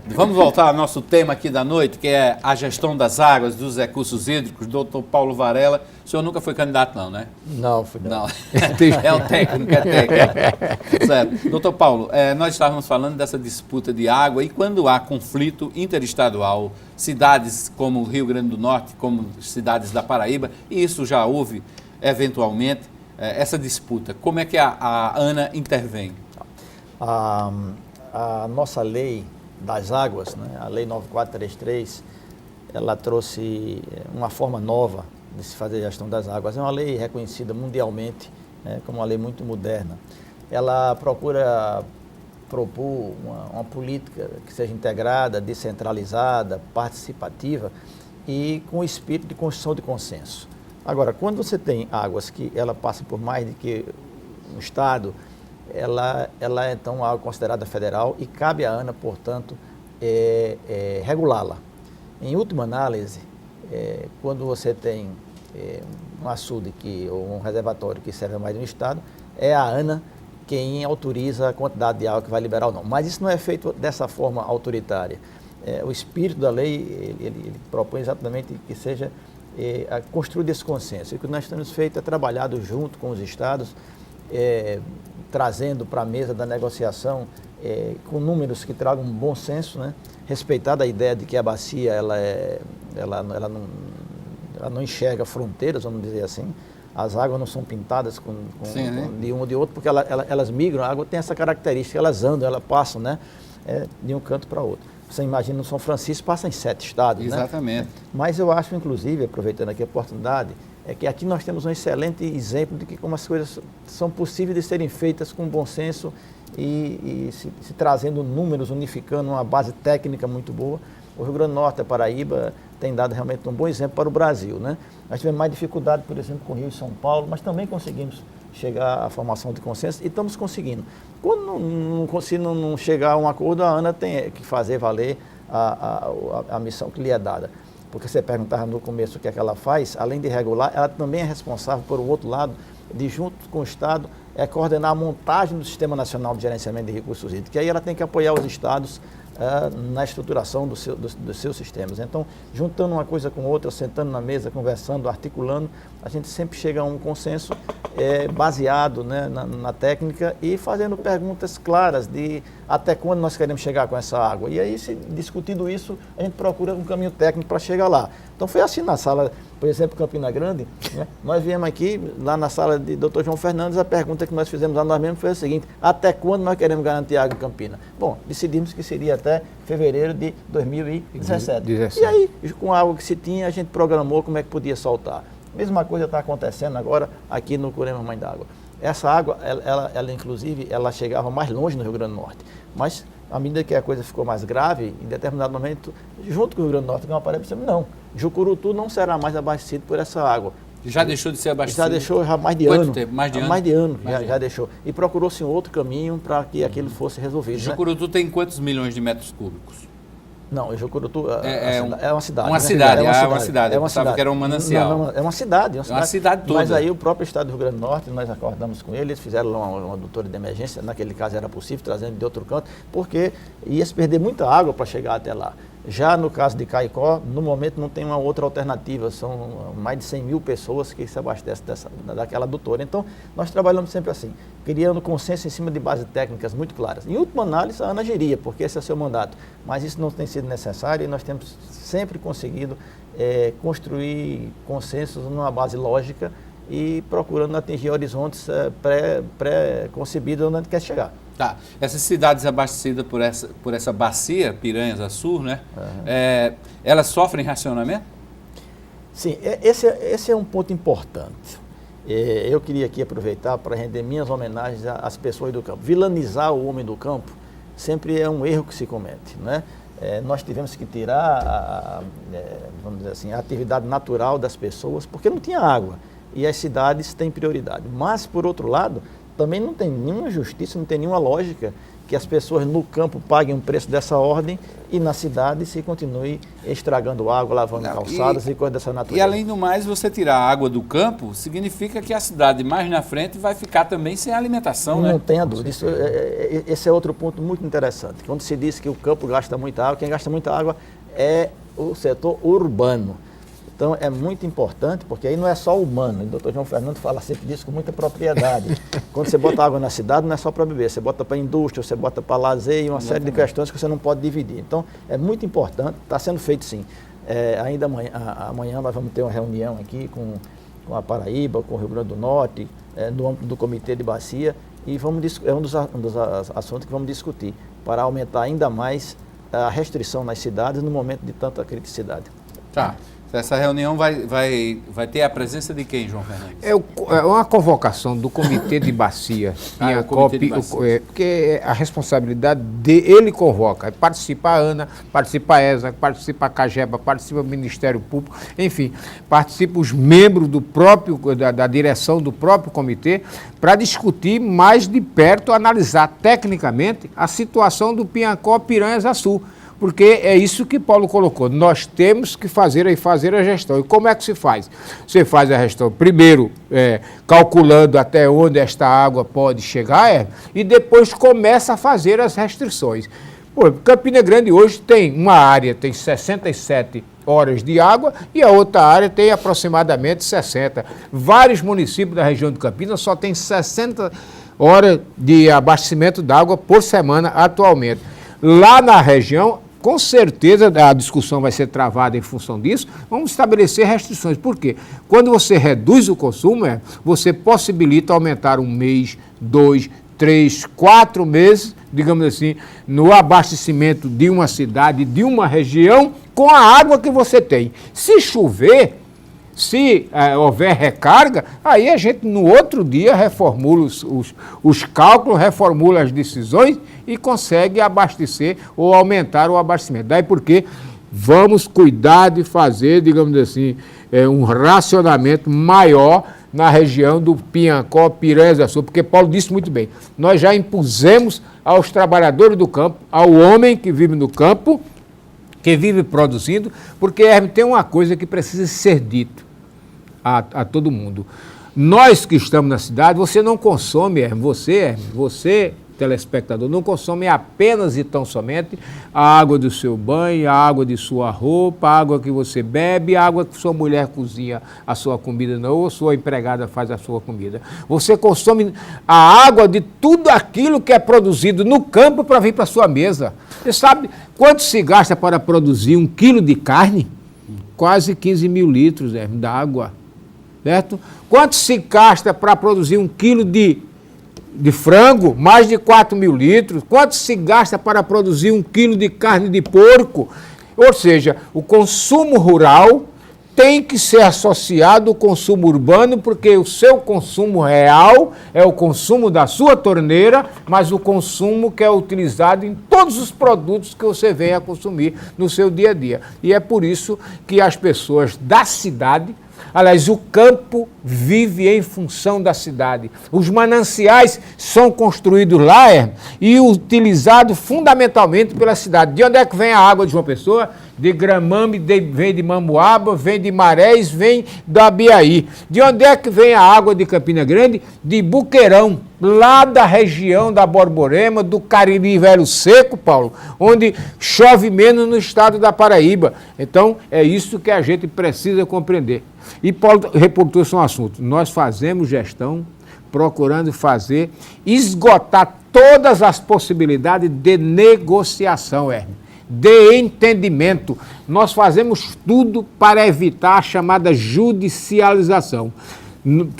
Vamos voltar ao nosso tema aqui da noite, que é a gestão das águas, dos recursos hídricos. Doutor Paulo Varela, o senhor nunca foi candidato não, né?
Não, fui não.
É o técnico, é técnico. Certo. Doutor Paulo, nós estávamos falando dessa disputa de água e quando há conflito interestadual, cidades como Rio Grande do Norte, como cidades da Paraíba, e isso já houve eventualmente, essa disputa, como é que a ANA intervém?
A nossa lei das águas, né, a Lei 9433, ela trouxe uma forma nova de se fazer a gestão das águas. É uma lei reconhecida mundialmente, né, como uma lei muito moderna. Ela procura propor uma política que seja integrada, descentralizada, participativa e com o espírito de construção de consenso. Agora, quando você tem águas que ela passa por mais do que um estado, ela é então uma água considerada federal e cabe à ANA, portanto, regulá-la. Em última análise, quando você tem um açude ou um reservatório que serve a mais de um estado, é a ANA quem autoriza a quantidade de água que vai liberar ou não. Mas isso não é feito dessa forma autoritária. O espírito da lei, ele propõe exatamente que seja a construir esse consenso. E o que nós temos feito é trabalhado junto com os estados, trazendo para a mesa da negociação com números que tragam um bom senso, né? Respeitada a ideia de que a bacia ela não enxerga fronteiras, vamos dizer assim. As águas não são pintadas de um ou de outro, porque elas migram, a água tem essa característica, elas andam, elas passam, né? De um canto para outro. Você imagina no São Francisco, passa em 7 estados,
Exatamente.
né? Mas eu acho, inclusive, aproveitando aqui a oportunidade, que aqui nós temos um excelente exemplo de que como as coisas são possíveis de serem feitas com bom senso e se trazendo números, unificando uma base técnica muito boa. O Rio Grande do Norte, a Paraíba, tem dado realmente um bom exemplo para o Brasil, né? Nós tivemos mais dificuldade, por exemplo, com o Rio e São Paulo, mas também conseguimos chegar à formação de consenso e estamos conseguindo. Quando se não chegar a um acordo, a ANA tem que fazer valer a missão que lhe é dada. Porque você perguntava no começo o que é que ela faz, além de regular, ela também é responsável, por outro lado, de junto com o Estado, coordenar a montagem do Sistema Nacional de Gerenciamento de Recursos Hídricos. E aí ela tem que apoiar os estados na estruturação dos seus sistemas. Então, juntando uma coisa com outra, sentando na mesa, conversando, articulando, a gente sempre chega a um consenso baseado, né, na técnica e fazendo perguntas claras de até quando nós queremos chegar com essa água. E aí, discutindo isso, a gente procura um caminho técnico para chegar lá. Então, foi assim na sala, por exemplo, Campina Grande, né? Nós viemos aqui, lá na sala de Dr. João Fernandes, a pergunta que nós fizemos lá nós mesmos foi a seguinte: até quando nós queremos garantir água em Campina? Bom, decidimos que seria até fevereiro de 2017. E aí, com a água que se tinha, a gente programou como é que podia soltar. Mesma coisa está acontecendo agora aqui no Curema Mãe d'Água. Essa água, ela inclusive, ela chegava mais longe no Rio Grande do Norte, mas à medida que a coisa ficou mais grave, em determinado momento, junto com o Rio Grande do Norte, uma parede, não, Jucurutu não será mais abastecido por essa água.
Já deixou de ser abastecido?
Já deixou mais de
Quanto
ano.
tempo? Mais de ano?
Mais de ano, já deixou. E procurou-se um outro caminho para que aquilo fosse resolvido.
Jucurutu tem quantos milhões de metros cúbicos?
Não, Jucurutu é uma cidade.
Uma cidade. Eu pensava que era um manancial.
Não, é uma cidade.
É uma cidade toda.
Mas aí o próprio estado do Rio Grande do Norte, nós acordamos com eles, fizeram uma doutora de emergência, naquele caso era possível, trazendo de outro canto, porque ia se perder muita água para chegar até lá. Já no caso de Caicó, no momento não tem uma outra alternativa, são mais de 100 mil pessoas que se abastecem daquela adutora. Então, nós trabalhamos sempre assim, criando consenso em cima de bases técnicas muito claras. Em última análise, a ANA geria, porque esse é o seu mandato, mas isso não tem sido necessário e nós temos sempre conseguido construir consensos numa base lógica e procurando atingir horizontes pré-concebidos onde a gente quer chegar.
Tá. Essas cidades abastecidas por essa bacia, Piranhas-Açu, né? Elas sofrem racionamento?
Sim, esse é um ponto importante. Eu queria aqui aproveitar para render minhas homenagens às pessoas do campo. Vilanizar o homem do campo sempre é um erro que se comete, né? Nós tivemos que tirar, vamos dizer assim, a atividade natural das pessoas, porque não tinha água. E as cidades têm prioridade. Mas, por outro lado, também não tem nenhuma justiça, não tem nenhuma lógica que as pessoas no campo paguem um preço dessa ordem e na cidade se continue estragando água, lavando calçadas e coisas dessa natureza.
E além do mais, você tirar a água do campo significa que a cidade mais na frente vai ficar também sem alimentação, né?
Não tenha dúvida. Esse é outro ponto muito interessante. Quando se diz que o campo gasta muita água, quem gasta muita água é o setor urbano. Então, é muito importante, porque aí não é só humano. O doutor João Fernando fala sempre disso com muita propriedade. Quando você bota água na cidade, não é só para beber, você bota para indústria, você bota para lazer e uma série de questões que você não pode dividir. Então, é muito importante, está sendo feito sim. Ainda amanhã nós vamos ter uma reunião aqui com a Paraíba, com o Rio Grande do Norte, no âmbito do Comitê de Bacia, e é um dos assuntos que vamos discutir, para aumentar ainda mais a restrição nas cidades no momento de tanta criticidade.
Tá. Essa reunião vai ter a presença de quem, João Fernandes?
É uma convocação do Comitê de Bacia, porque a responsabilidade ele convoca, participa a ANA, participa a ESA, participa a CAGEBA, participa o Ministério Público, enfim, participa os membros da direção do próprio comitê para discutir mais de perto, analisar tecnicamente a situação do Piancó-Piranhas-Açu. Porque é isso que Paulo colocou, nós temos que fazer a gestão. E como é que se faz? Você faz a gestão, primeiro, calculando até onde esta água pode chegar, e depois começa a fazer as restrições. Campina Grande hoje tem uma área, tem 67 horas de água, e a outra área tem aproximadamente 60. Vários municípios da região de Campinas só tem 60 horas de abastecimento d'água por semana atualmente. Lá na região, com certeza a discussão vai ser travada em função disso, vamos estabelecer restrições. Por quê? Quando você reduz o consumo, você possibilita aumentar 1 mês, 2, 3, 4 meses, digamos assim, no abastecimento de uma cidade, de uma região, com a água que você tem. Se chover, se houver recarga, aí a gente no outro dia reformula os cálculos, reformula as decisões e consegue abastecer ou aumentar o abastecimento. Daí porque vamos cuidar de fazer, digamos assim, um racionamento maior na região do Piancó, Piranhas-Açu, porque Paulo disse muito bem, nós já impusemos aos trabalhadores do campo, ao homem que vive no campo, que vive produzindo, porque tem uma coisa que precisa ser dito a todo mundo. Nós que estamos na cidade, você não consome, você, telespectador, não consome apenas e tão somente a água do seu banho, a água de sua roupa, a água que você bebe, a água que sua mulher cozinha a sua comida, não, ou sua empregada faz a sua comida. Você consome a água de tudo aquilo que é produzido no campo para vir para a sua mesa. Você sabe quanto se gasta para produzir 1 quilo de carne? Quase 15 mil litros d'água. Certo? Quanto se gasta para produzir 1 quilo de frango? Mais de 4 mil litros. Quanto se gasta para produzir 1 quilo de carne de porco? Ou seja, o consumo rural tem que ser associado ao consumo urbano, porque o seu consumo real é o consumo da sua torneira, mas o consumo que é utilizado em todos os produtos que você vem a consumir no seu dia a dia. E é por isso que as pessoas da cidade, aliás, o campo vive em função da cidade. Os mananciais são construídos lá e utilizados fundamentalmente pela cidade. De onde é que vem a água de João Pessoa? De Gramame, vem de Mamuaba, vem de Marés, vem da Abiaí. De onde é que vem a água de Campina Grande? De Buqueirão, lá da região da Borborema, do Cariri Velho Seco, Paulo, onde chove menos no estado da Paraíba. Então, é isso que a gente precisa compreender. E Paulo reportou esse assunto. Nós fazemos gestão, procurando esgotar todas as possibilidades de negociação, de entendimento. Nós fazemos tudo para evitar a chamada judicialização.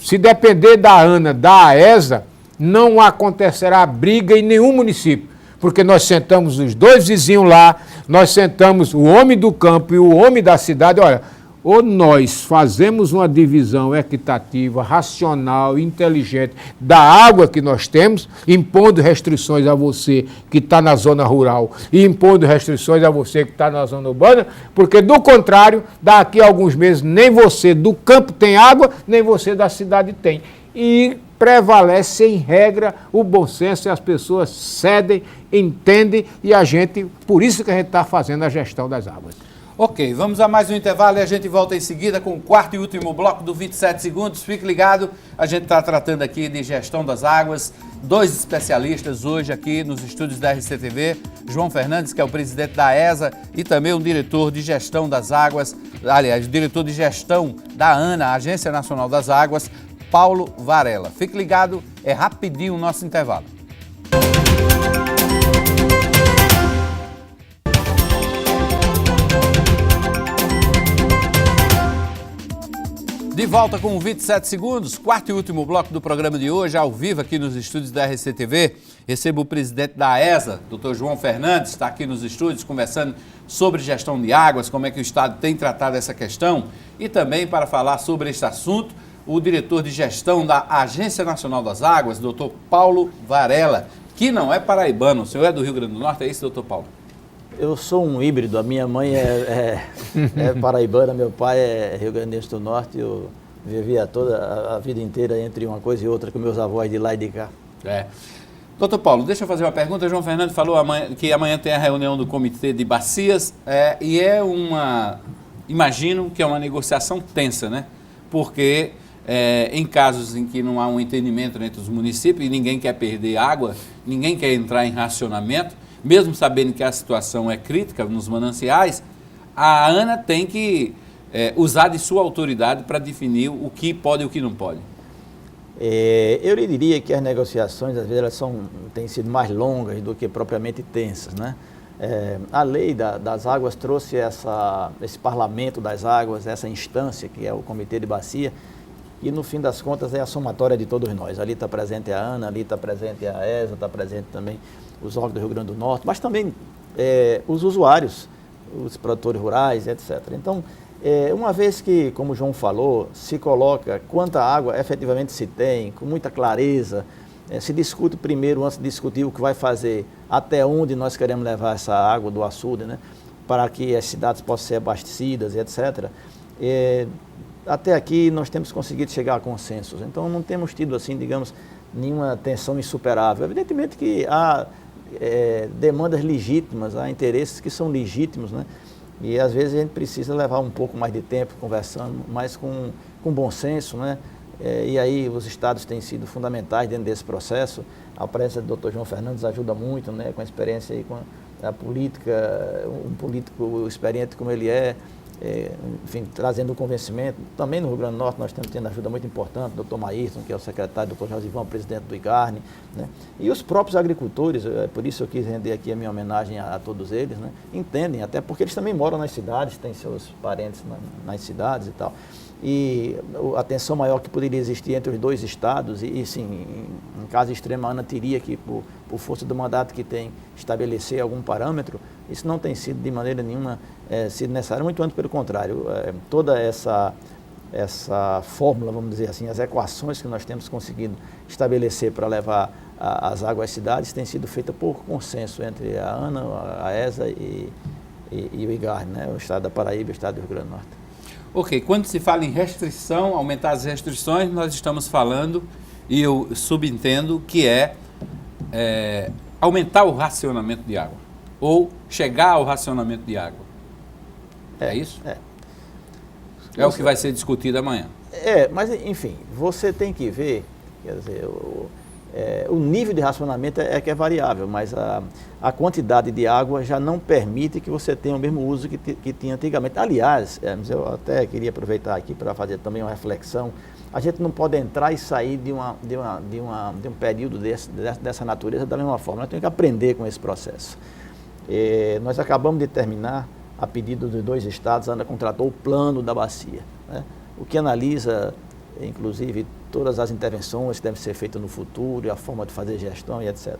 Se depender da ANA, da AESA, não acontecerá briga em nenhum município, porque nós sentamos os dois vizinhos lá, nós sentamos o homem do campo e o homem da cidade. Olha, ou nós fazemos uma divisão equitativa, racional, inteligente da água que nós temos, impondo restrições a você que está na zona rural e impondo restrições a você que está na zona urbana, porque do contrário, daqui a alguns meses nem você do campo tem água, nem você da cidade tem. E prevalece em regra o bom senso e as pessoas cedem, entendem e a gente, por isso que a gente está fazendo a gestão das águas.
Ok, vamos a mais um intervalo e a gente volta em seguida com o quarto e último bloco do 27 segundos. Fique ligado, a gente está tratando aqui de gestão das águas. Dois especialistas hoje aqui nos estúdios da RCTV, João Fernandes, que é o presidente da ESA, e também o diretor de gestão das águas, aliás, o diretor de gestão da ANA, Agência Nacional das Águas, Paulo Varela. Fique ligado, é rapidinho o nosso intervalo. De volta com 27 segundos, quarto e último bloco do programa de hoje, ao vivo aqui nos estúdios da RCTV. Recebo o presidente da ESA, Dr. João Fernandes, está aqui nos estúdios conversando sobre gestão de águas, como é que o Estado tem tratado essa questão. E também para falar sobre esse assunto, o diretor de gestão da Agência Nacional das Águas, Dr. Paulo Varela, que não é paraibano. O senhor é do Rio Grande do Norte, é isso, Dr. Paulo?
Eu sou um híbrido, a minha mãe é paraibana, meu pai é Rio Grande do Norte, eu vivia toda a vida inteira entre uma coisa e outra com meus avós de lá e de cá.
Doutor Paulo, deixa eu fazer uma pergunta. João Fernando falou que amanhã tem a reunião do Comitê de Bacias e imagino que é uma negociação tensa, né? Porque em casos em que não há um entendimento entre os municípios e ninguém quer perder água, ninguém quer entrar em racionamento, mesmo sabendo que a situação é crítica nos mananciais, a ANA tem que usar de sua autoridade para definir o que pode e o que não pode.
Eu lhe diria que as negociações, às vezes, elas têm sido mais longas do que propriamente tensas, né? A lei das águas trouxe esse parlamento das águas, essa instância que é o Comitê de Bacia, e no fim das contas é a somatória de todos nós. Ali está presente a ANA, ali está presente a ESA, está presente também os órgãos do Rio Grande do Norte, mas também os usuários, os produtores rurais, etc. Então, uma vez que, como o João falou, se coloca quanta água efetivamente se tem, com muita clareza, se discute primeiro, antes de discutir o que vai fazer, até onde nós queremos levar essa água do açude, né, para que as cidades possam ser abastecidas, etc. Até aqui nós temos conseguido chegar a consensos, então não temos tido, assim, digamos, nenhuma tensão insuperável. Evidentemente que há demandas legítimas, há interesses que são legítimos, né? E às vezes a gente precisa levar um pouco mais de tempo conversando, mas com bom senso, né? E aí os estados têm sido fundamentais dentro desse processo. A presença do Dr. João Fernandes ajuda muito, né? Com a experiência aí com a política, um político experiente como ele enfim, trazendo o convencimento. Também no Rio Grande do Norte nós estamos tendo ajuda muito importante, o Dr. Maírton, que é o secretário, o Dr. Josivão, presidente do IGARNE, né? E os próprios agricultores, por isso eu quis render aqui a minha homenagem a todos eles, né? Entendem, até porque eles também moram nas cidades, têm seus parentes nas cidades e tal. E a tensão maior que poderia existir entre os dois estados, e sim, em caso extremo, a ANA teria que, por força do mandato que tem, estabelecer algum parâmetro. Isso não tem sido de maneira nenhuma sido necessário, muito antes pelo contrário. Toda essa fórmula, vamos dizer assim, as equações que nós temos conseguido estabelecer para levar as águas às cidades, tem sido feita por consenso entre a ANA, a ESA e o IGARNE, né? O estado da Paraíba e o estado do Rio Grande do Norte.
Ok, quando se fala em restrição, aumentar as restrições, nós estamos falando, e eu subentendo, que aumentar o racionamento de água, ou chegar ao racionamento de água. É isso? É o que vai ser discutido amanhã.
Mas enfim, você tem que ver, quer dizer, o nível de racionamento que é variável, mas a quantidade de água já não permite que você tenha o mesmo uso que tinha antigamente. Aliás, eu até queria aproveitar aqui para fazer também uma reflexão. A gente não pode entrar e sair de um período dessa natureza da mesma forma. Nós temos que aprender com esse processo. Nós acabamos de terminar, a pedido dos dois estados, a ANA contratou o plano da bacia, né? O que analisa inclusive todas as intervenções que devem ser feitas no futuro, e a forma de fazer gestão e etc.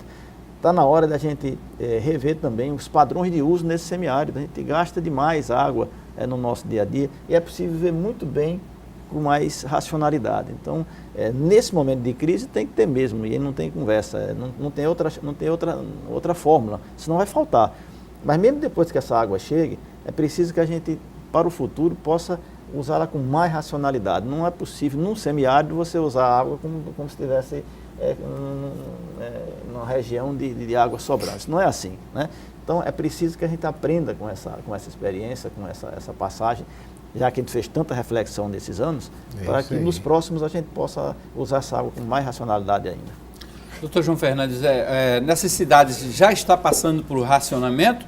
Está na hora da gente rever também os padrões de uso nesse semiárido. A gente gasta demais água no nosso dia a dia e é possível viver muito bem com mais racionalidade. Então, nesse momento de crise tem que ter mesmo, e não tem conversa, não tem outra fórmula, senão vai faltar. Mas mesmo depois que essa água chegue, é preciso que a gente, para o futuro, possa usá-la com mais racionalidade. Não é possível, num semiárido, você usar a água como se estivesse numa região de água sobrando. Isso não é assim, né? Então, é preciso que a gente aprenda com essa experiência, com essa passagem, já que a gente fez tanta reflexão nesses anos, para que nos próximos a gente possa usar essa água com mais racionalidade ainda.
Doutor João Fernandes, nessas cidades já está passando por racionamento?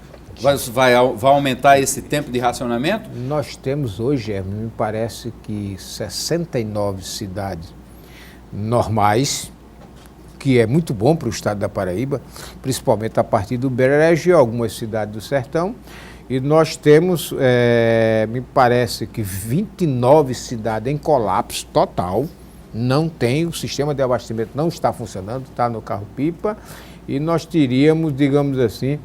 Vai aumentar esse tempo de racionamento?
Nós temos hoje, me parece que 69 cidades normais, que é muito bom para o estado da Paraíba, principalmente a partir do Bererege e algumas cidades do sertão. E nós temos, me parece que 29 cidades em colapso total, não tem, o sistema de abastecimento não está funcionando, está no carro-pipa, e nós teríamos, digamos assim,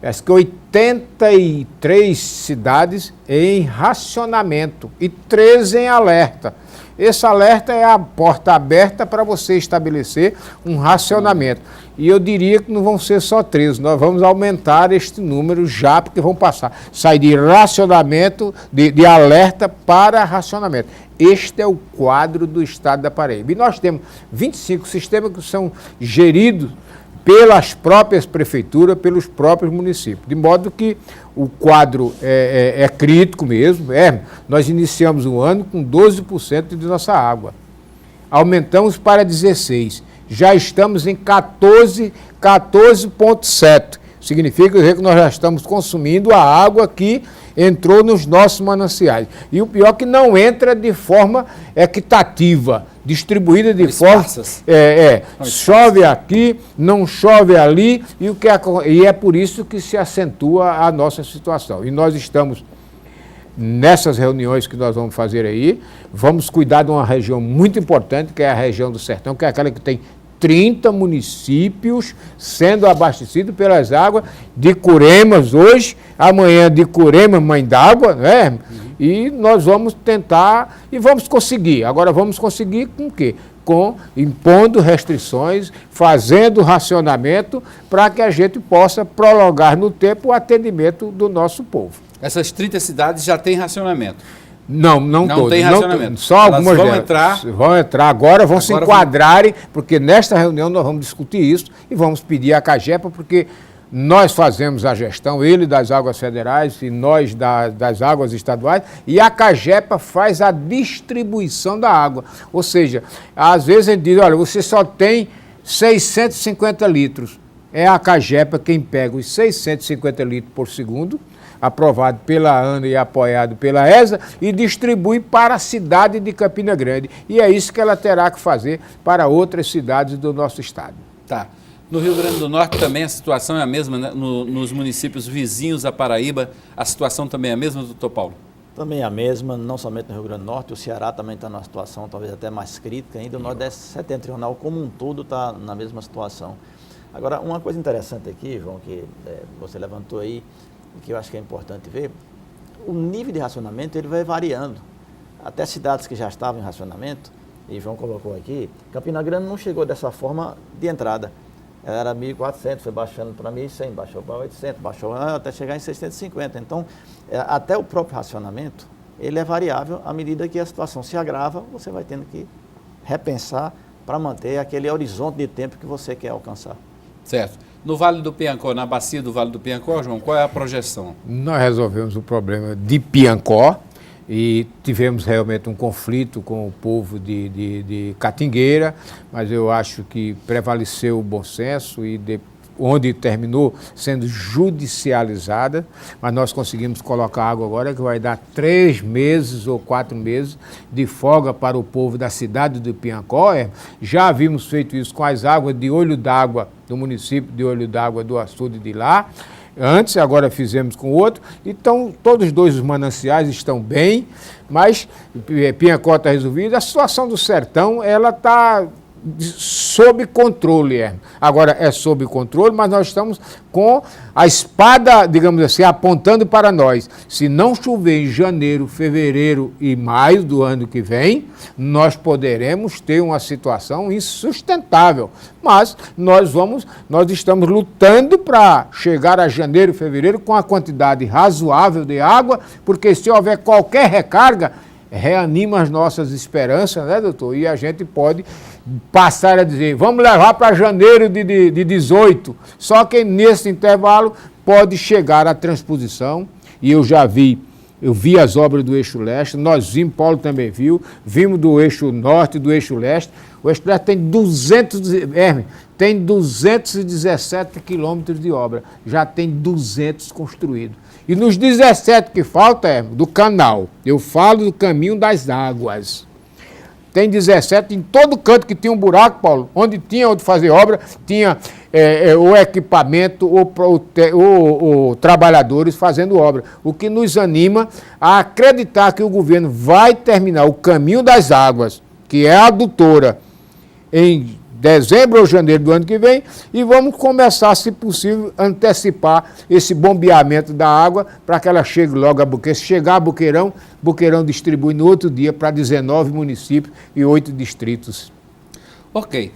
acho que 83 cidades em racionamento e 13 em alerta. Esse alerta é a porta aberta para você estabelecer um racionamento. E eu diria que não vão ser só 13, nós vamos aumentar este número já, porque vão sair de racionamento, de alerta para racionamento. Este é o quadro do estado da Paraíba. E nós temos 25 sistemas que são geridos pelas próprias prefeituras, pelos próprios municípios. De modo que o quadro é crítico mesmo. Nós iniciamos o ano com 12% de nossa água. Aumentamos para 16%. Já estamos em 14,7%. Significa dizer que nós já estamos consumindo a água que entrou nos nossos mananciais. E o pior é que não entra de forma equitativa, distribuída de forma... Chove aqui, não chove ali, e é por isso que se acentua a nossa situação. E nós estamos, nessas reuniões que nós vamos fazer aí, vamos cuidar de uma região muito importante, que é a região do sertão, que é aquela que tem 30 municípios sendo abastecidos pelas águas de Curemas hoje, amanhã de Curemas, Mãe d'Água, né? E nós vamos tentar e vamos conseguir. Agora vamos conseguir com o quê? Impondo restrições, fazendo racionamento para que a gente possa prolongar no tempo o atendimento do nosso povo.
Essas 30 cidades já têm racionamento?
Não todas.
Tem racionamento.
Só algumas
vão
delas.
entrar.
Vão entrar agora, vão se enquadrarem, porque nesta reunião nós vamos discutir isso e vamos pedir à CAGEPA, porque nós fazemos a gestão, ele das águas federais e nós das águas estaduais, e a CAGEPA faz a distribuição da água. Ou seja, às vezes ele diz, olha, você só tem 650 litros. É a CAGEPA quem pega os 650 litros por segundo, aprovado pela ANA e apoiado pela ESA, e distribui para a cidade de Campina Grande. E é isso que ela terá que fazer para outras cidades do nosso estado.
Tá. No Rio Grande do Norte também a situação é a mesma, né? Nos municípios vizinhos à Paraíba, a situação também é a mesma, doutor Paulo?
Também é a mesma, não somente no Rio Grande do Norte, o Ceará também está numa situação talvez até mais crítica ainda, o Nordeste Setentrional como um todo está na mesma situação. Agora, uma coisa interessante aqui, João, que você levantou aí, que eu acho que é importante ver, o nível de racionamento ele vai variando. Até cidades que já estavam em racionamento, e João colocou aqui, Campina Grande não chegou dessa forma de entrada. Ela era 1.400, foi baixando para 1.100, baixou para 800, baixou até chegar em 650. Então, até o próprio racionamento, ele é variável à medida que a situação se agrava, você vai tendo que repensar para manter aquele horizonte de tempo que você quer alcançar.
Certo. No Vale do Piancó, na bacia do Vale do Piancó, João, qual é a projeção?
Nós resolvemos o problema de Piancó e tivemos realmente um conflito com o povo de Catingueira, mas eu acho que prevaleceu o bom senso e onde terminou sendo judicializada, mas nós conseguimos colocar água agora que vai dar 3 meses ou 4 meses de folga para o povo da cidade do Piancó. Já havíamos feito isso com as águas de Olho d'Água, do município de Olho d'Água do açude de lá. antes, agora fizemos com outro. Então, todos os dois os mananciais estão bem, mas Piancó resolvida. A situação do sertão, ela está sob controle, Agora é sob controle, mas nós estamos com a espada, digamos assim, apontando para nós. Se não chover em janeiro, fevereiro e maio do ano que vem, nós poderemos ter uma situação insustentável. Mas nós estamos lutando para chegar a janeiro, fevereiro com a quantidade razoável de água, porque se houver qualquer recarga, reanima as nossas esperanças, né, doutor? E a gente pode passar a dizer, vamos levar para janeiro de 18. Só que nesse intervalo pode chegar a transposição, e eu vi as obras do eixo leste, nós vimos, Paulo também viu, vimos do eixo norte, do eixo leste. O eixo leste tem 217 quilômetros de obra, já tem 200 construídos. E nos 17 que falta, do canal, eu falo do caminho das águas. Tem 17 em todo canto que tinha um buraco, Paulo, onde fazer obra, tinha o equipamento ou trabalhadores fazendo obra. O que nos anima a acreditar que o governo vai terminar o caminho das águas, que é a adutora, em dezembro ou janeiro do ano que vem, e vamos começar, se possível, antecipar esse bombeamento da água para que ela chegue logo a Buqueirão. Se chegar a Buqueirão, Buqueirão distribui no outro dia para 19 municípios e 8 distritos.
Ok.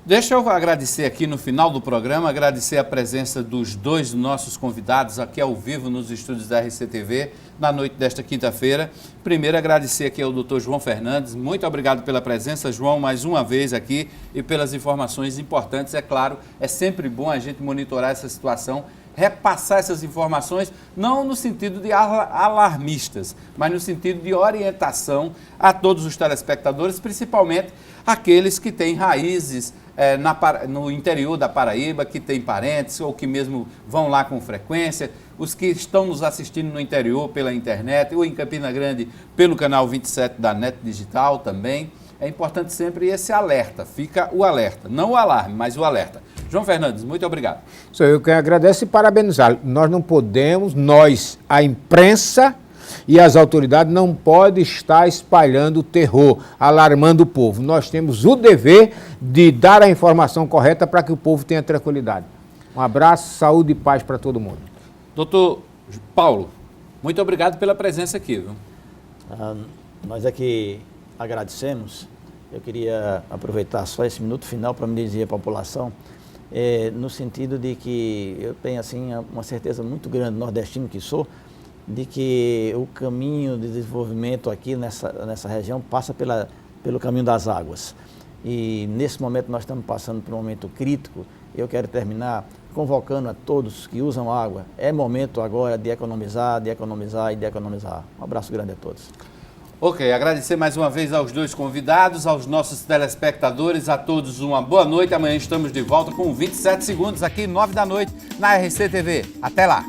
Deixa eu agradecer aqui no final do programa, agradecer a presença dos dois nossos convidados aqui ao vivo nos estúdios da RCTV na noite desta quinta-feira. Primeiro, agradecer aqui ao Dr. João Fernandes. Muito obrigado pela presença, João, mais uma vez aqui e pelas informações importantes. É claro, é sempre bom a gente monitorar essa situação, repassar essas informações, não no sentido de alarmistas, mas no sentido de orientação a todos os telespectadores, principalmente aqueles que têm raízes no interior da Paraíba, que têm parentes ou que mesmo vão lá com frequência, os que estão nos assistindo no interior pela internet ou em Campina Grande pelo canal 27 da NET Digital também. É importante sempre esse alerta, fica o alerta, não o alarme, mas o alerta. João Fernandes, muito obrigado.
Sou eu que agradeço e parabenizar. Nós não podemos, a imprensa e as autoridades não podem estar espalhando terror, alarmando o povo. Nós temos o dever de dar a informação correta para que o povo tenha tranquilidade. Um abraço, saúde e paz para todo mundo.
Doutor Paulo, muito obrigado pela presença aqui, viu?
Nós aqui agradecemos. Eu queria aproveitar só esse minuto final para me dirigir à população, no sentido de que eu tenho assim uma certeza muito grande, nordestino que sou, de que o caminho de desenvolvimento aqui nessa região passa pelo caminho das águas. E nesse momento nós estamos passando por um momento crítico. Eu quero terminar convocando a todos que usam água. É momento agora de economizar, de economizar e de economizar. Um abraço grande a todos.
Ok, agradecer mais uma vez aos dois convidados, aos nossos telespectadores, a todos uma boa noite. Amanhã estamos de volta com 27 segundos aqui, 9 da noite, na RCTV. Até lá!